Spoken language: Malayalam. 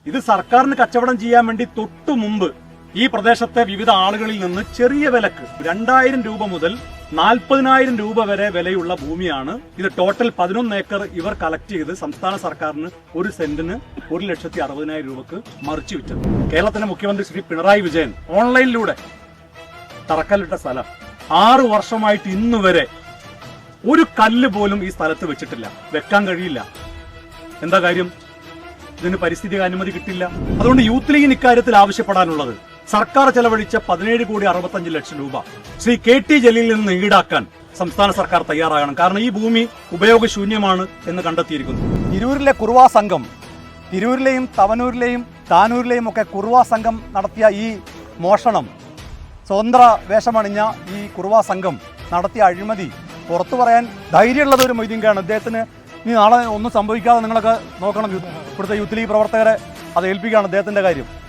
ഇത് സർക്കാരിന് കച്ചവടം ചെയ്യാൻ വേണ്ടി തൊട്ടു മുമ്പ് ഈ പ്രദേശത്തെ വിവിധ ആളുകളിൽ നിന്ന് ചെറിയ വിലക്ക് 2000 രൂപ മുതൽ 40,000 രൂപ വരെ വിലയുള്ള ഭൂമിയാണ്. ഇത് ടോട്ടൽ 11 ഏക്കർ ഇവർ കളക്ട് ചെയ്ത് സംസ്ഥാന സർക്കാരിന് ഒരു സെന്റിന് 1,60,000 രൂപക്ക് മറിച്ചു വിറ്റത്. കേരളത്തിന്റെ മുഖ്യമന്ത്രി ശ്രീ പിണറായി വിജയൻ ഓൺലൈനിലൂടെ തറക്കല്ലിട്ട സ്ഥലം 6 വർഷമായിട്ട് ഇന്നുവരെ ഒരു കല്ല് പോലും ഈ സ്ഥലത്ത് വെച്ചിട്ടില്ല, വെക്കാൻ കഴിയില്ല. എന്താ കാര്യം? ഇതിന് പരിസ്ഥിതി അനുമതി കിട്ടില്ല. അതുകൊണ്ട് യൂത്ത് ലീഗിന് ഇക്കാര്യത്തിൽ ആവശ്യപ്പെടാനുള്ളത്, സർക്കാർ ചെലവഴിച്ച 17,65,00,000 രൂപ ശ്രീ KT ജലീലിൽ നിന്ന് ഈടാക്കാൻ സംസ്ഥാന സർക്കാർ തയ്യാറാകണം. കാരണം ഈ ഭൂമി ഉപയോഗശൂന്യമാണ് എന്ന് കണ്ടെത്തിയിരിക്കുന്നു. തിരൂരിലെ കുറുവാ സംഘം, തിരൂരിലെയും തവനൂരിലെയും താനൂരിലെയും ഒക്കെ കുറുവാ സംഘം നടത്തിയ ഈ മോഷണം, സ്വതന്ത്ര വേഷമണിഞ്ഞ ഈ കുറുവാ സംഘം നടത്തിയ അഴിമതി പുറത്തു പറയാൻ ധൈര്യമുള്ളത് ഒരു മൊയ്തീൻകാണ്. അദ്ദേഹത്തിന് ഇനി നാളെ ഒന്നും സംഭവിക്കാതെ നിങ്ങളൊക്കെ നോക്കണം. ഇവിടുത്തെ യൂത്ത് ലീഗ് പ്രവർത്തകരെ അത് ഏൽപ്പിക്കുകയാണ് അദ്ദേഹത്തിൻ്റെ കാര്യം.